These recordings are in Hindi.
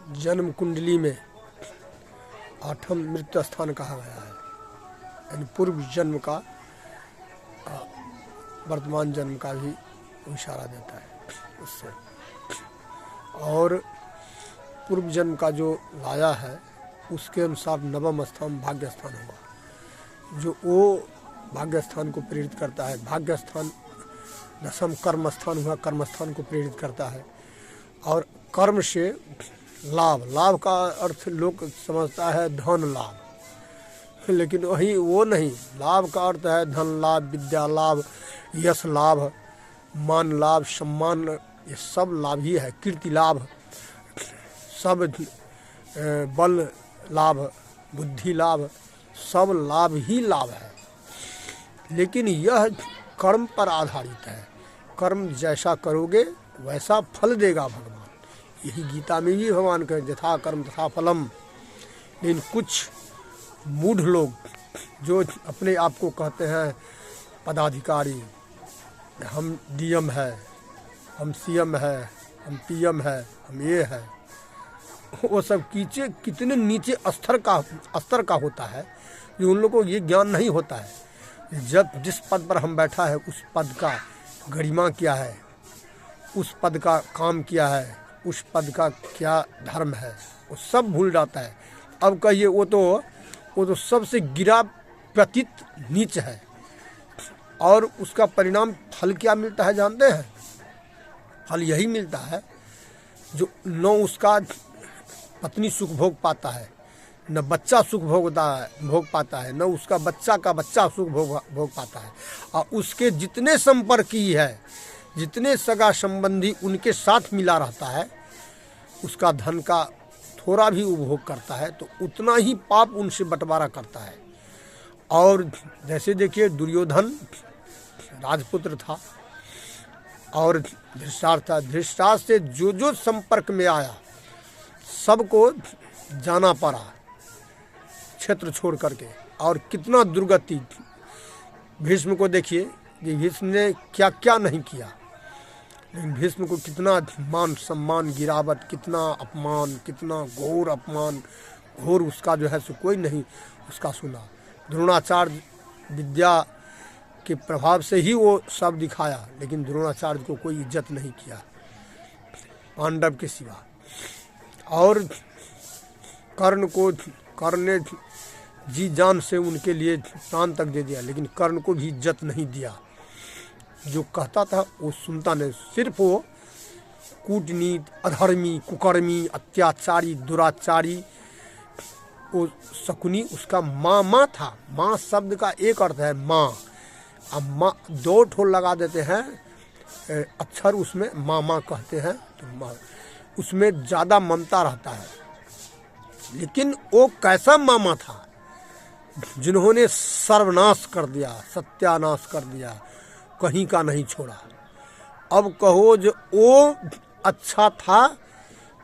जन्म कुंडली में 8वां मृत्यु स्थान कहा गया है, यानी पूर्व जन्म का वर्तमान जन्म का भी इशारा देता है उससे। और पूर्व जन्म का जो लाया है उसके अनुसार 9वां स्थान भाग्य स्थान होगा, जो वो भाग्य स्थान को प्रेरित करता है। भाग्य स्थान 10वां कर्म स्थान हुआ, कर्म स्थान को प्रेरित करता है। और कर्म से लाभ, लाभ का अर्थ लोग समझता है धन लाभ, लेकिन वही वो नहीं। लाभ का अर्थ है धन लाभ, विद्या लाभ, यश लाभ, मान लाभ, सम्मान, ये सब लाभ ही है। कीर्ति लाभ, सब बल लाभ, बुद्धि लाभ, सब लाभ ही लाभ है। लेकिन यह कर्म पर आधारित है। कर्म जैसा करोगे वैसा फल देगा भगवान। यही गीता में भी भगवान कहे यथा कर्म तथा फलम। लेकिन कुछ मूढ़ लोग जो अपने आप को कहते हैं पदाधिकारी, हम डीएम है, हम सीएम है, हम पीएम है, हम ये है, वो सब कितने नीचे स्तर का होता है, जो उन लोगों को ये ज्ञान नहीं होता है। जब जिस पद पर हम बैठा है उस पद का गरिमा क्या है, उस पद का काम क्या है, उस पद का क्या धर्म है, वो सब भूल जाता है। अब कहिए वो तो सबसे गिरा प्रतीत नीच है। और उसका परिणाम फल क्या मिलता है जानते हैं? फल यही मिलता है जो न उसका पत्नी सुख भोग पाता है, न बच्चा सुख भोग पाता है, न उसका बच्चा का बच्चा सुख भोग पाता है। और उसके जितने संपर्की है, जितने सगा संबंधी उनके साथ मिला रहता है, उसका धन का थोड़ा भी उपभोग करता है तो उतना ही पाप उनसे बंटवारा करता है। और जैसे देखिए दुर्योधन राजपुत्र था और धृतराष्ट्र से जो संपर्क में आया सबको जाना पड़ा क्षेत्र छोड़ करके। और कितना दुर्गति, भीष्म को देखिए कि भीष्म ने क्या क्या नहीं किया, लेकिन भीष्म को कितना मान सम्मान गिरावट, कितना अपमान, कितना घोर अपमान, घोर उसका जो है सो कोई नहीं उसका सुना। द्रोणाचार्य विद्या के प्रभाव से ही वो सब दिखाया, लेकिन द्रोणाचार्य को कोई इज्जत नहीं किया पांडव के सिवा। और कर्ण ने जी जान से उनके लिए प्राण तक दे दिया, लेकिन कर्ण को भी इज्जत नहीं दिया। जो कहता था वो सुनता नहीं, सिर्फ वो कूटनीत, अधर्मी, कुकर्मी, अत्याचारी, दुराचारी, वो शकुनी उसका मामा था। माँ शब्द का एक अर्थ है माँ। अब माँ 2 ठो लगा देते हैं अक्षर, उसमें मामा कहते हैं, तो माँ उसमें ज़्यादा ममता रहता है। लेकिन वो कैसा मामा था जिन्होंने सर्वनाश कर दिया, सत्यानाश कर दिया, कहीं का नहीं छोड़ा। अब कहो जो वो अच्छा था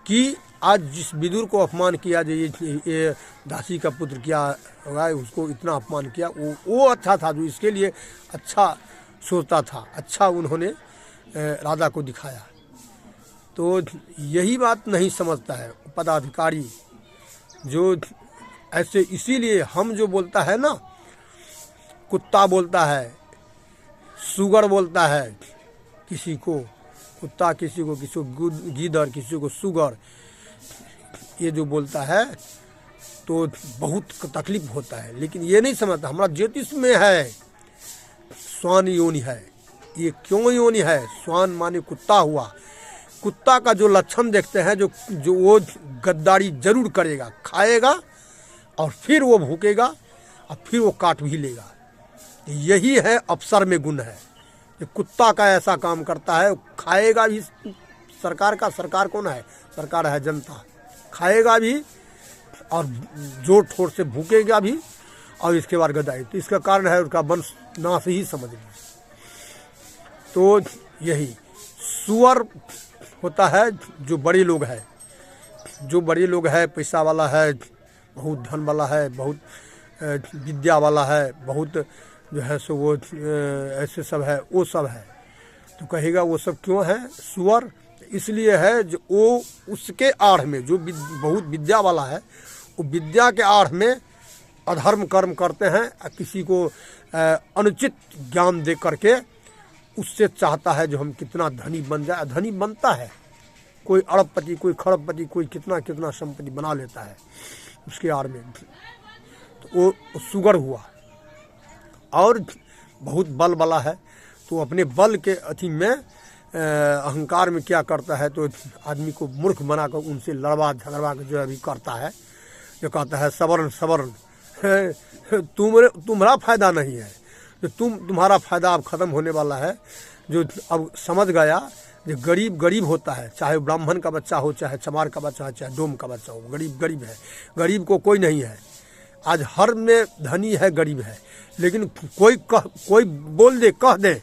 कि आज जिस विदुर को अपमान किया, जो ये दासी का पुत्र किया होगा, उसको इतना अपमान किया, वो अच्छा था जो इसके लिए अच्छा सोचता था, अच्छा उन्होंने राजा को दिखाया। तो यही बात नहीं समझता है पदाधिकारी जो ऐसे। इसीलिए हम जो बोलता है ना, कुत्ता बोलता है, सुगर बोलता है किसी को कुत्ता, किसी को गीदड़, किसी को सुगर, ये जो बोलता है तो बहुत तकलीफ होता है। लेकिन ये नहीं समझता हमारा ज्योतिष में है स्वान योनि है। ये क्यों योनि है? स्वान माने कुत्ता हुआ। कुत्ता का जो लक्षण देखते हैं, जो वो गद्दारी जरूर करेगा, खाएगा और फिर वो भूकेगा और फिर वो काट भी लेगा। यही है अफसर में गुण है। ये कुत्ता का ऐसा काम करता है, खाएगा भी सरकार का। सरकार कौन है? सरकार है जनता। खाएगा भी और जोर ठोर से भूकेगा भी और इसके बाद गद्दारी। तो इसका कारण है उसका वंश नाश ही समझ लीजिए। तो यही सुअर होता है जो बड़े लोग है, जो बड़े लोग है, पैसा वाला है, बहुत धन वाला है, बहुत विद्या वाला है, बहुत जो है सो वो ऐसे सब है, वो सब है। तो कहेगा वो सब क्यों है सुअर? इसलिए है जो वो उसके आड़ में जो बहुत विद्या वाला है, वो विद्या के आड़ में अधर्म कर्म करते हैं, किसी को अनुचित ज्ञान दे करके उससे चाहता है जो हम कितना धनी बन जाए। धनी बनता है, कोई अरबपति, कोई खरबपति, कोई कितना कितना संपत्ति बना लेता है उसके आड़ में। तो वो सुगर हुआ और बहुत बल वाला है, तो अपने बल के अथी में अहंकार में क्या करता है, तो आदमी को मूर्ख बनाकर उनसे लड़वा झगड़वा कर जो अभी करता है, जो कहता है सवर्ण सवर्ण तुम्हारा फायदा नहीं है, जो तुम्हारा फायदा अब खत्म होने वाला है। जो अब समझ गया जो गरीब गरीब होता है, चाहे ब्राह्मण का बच्चा हो, चाहे चमार का बच्चा हो, चाहे डोम का बच्चा हो, गरीब गरीब है, गरीब को कोई नहीं है। आज हर में धनी है, गरीब है, लेकिन कोई बोल दे, कह दे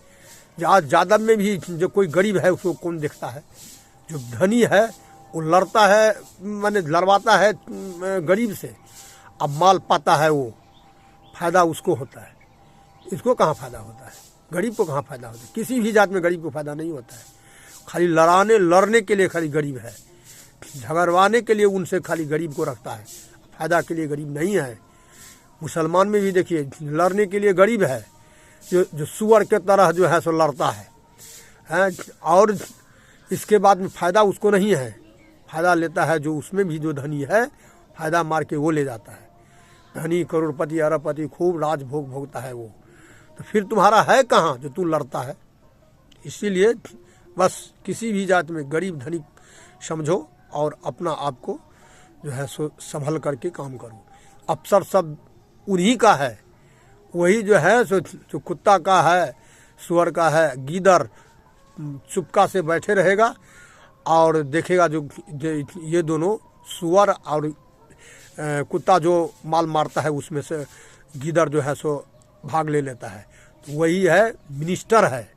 जो आज ज़्यादा में भी जो कोई गरीब है उसको कौन देखता है। जो धनी है वो लड़ता है, माने लड़वाता है गरीब से, अब माल पाता है, वो फायदा उसको होता है। इसको कहाँ फायदा होता है, गरीब को कहाँ फायदा होता है। किसी भी जात में गरीब को फायदा नहीं होता है। खाली लड़ने के लिए खाली गरीब है, झगड़वाने के लिए उनसे खाली गरीब को रखता है, फायदा के लिए गरीब नहीं है। मुसलमान में भी देखिए लड़ने के लिए गरीब है, जो सुअर के तरह जो है सो लड़ता है, और इसके बाद में फायदा उसको नहीं है। फायदा लेता है जो उसमें भी जो धनी है, फायदा मार के वो ले जाता है। धनी करोड़पति अरबपति खूब राजभोग भोगता है वो, तो फिर तुम्हारा है कहाँ जो तू लड़ता है। इसीलिए बस किसी भी जात में गरीब धनी समझो और अपना आप को जो है सो संभल करके काम करो। अफसर सब उन्हीं का है, वही जो है सो जो कुत्ता का है, सुअर का है, गीदड़ चुपका से बैठे रहेगा और देखेगा जो ये दोनों सुअर और कुत्ता जो माल मारता है उसमें से गीदड़ जो है सो भाग ले लेता है। तो वही है मिनिस्टर है,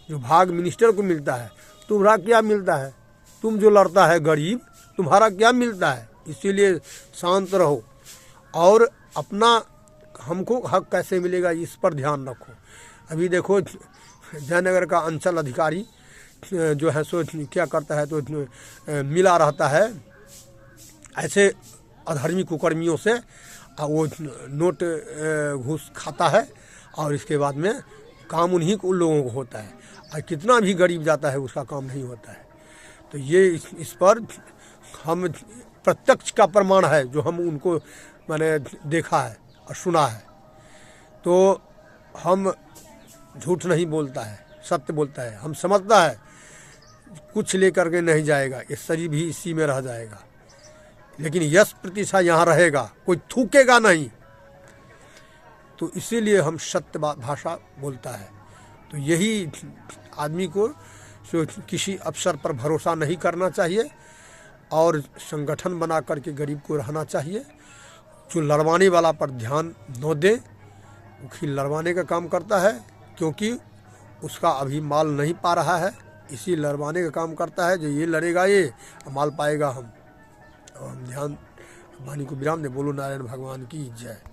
जो भाग मिनिस्टर को मिलता है। तुम्हारा क्या मिलता है, तुम जो लड़ता है गरीब, तुम्हारा क्या मिलता है। इसीलिए शांत रहो और अपना हमको हक कैसे मिलेगा इस पर ध्यान रखो। अभी देखो जयनगर का अंचल अधिकारी जो है सो क्या करता है, तो मिला रहता है ऐसे अधर्मी कुकर्मियों से, और वो नोट घूस खाता है और इसके बाद में काम उन्हीं को लोगों को होता है, और कितना भी गरीब जाता है उसका काम नहीं होता है। तो ये इस पर हम प्रत्यक्ष का प्रमाण है, जो हम उनको मैंने देखा है और सुना है। तो हम झूठ नहीं बोलता है, सत्य बोलता है। हम समझता है कुछ लेकर के नहीं जाएगा, ये शरीर भी इसी में रह जाएगा, लेकिन यश प्रतिष्ठा यहाँ रहेगा, कोई थूकेगा नहीं। तो इसीलिए हम सत्य भाषा बोलता है। तो यही आदमी को किसी अफसर पर भरोसा नहीं करना चाहिए और संगठन बना करके गरीब को रहना चाहिए। जो लड़वाने वाला पर ध्यान न दे, वो लड़वाने का काम करता है, क्योंकि उसका अभी माल नहीं पा रहा है, इसी लड़वाने का काम करता है। जो ये लड़ेगा ये माल पाएगा हम। और हम ध्यान वाणी को विराम दे। बोलो नारायण भगवान की जय।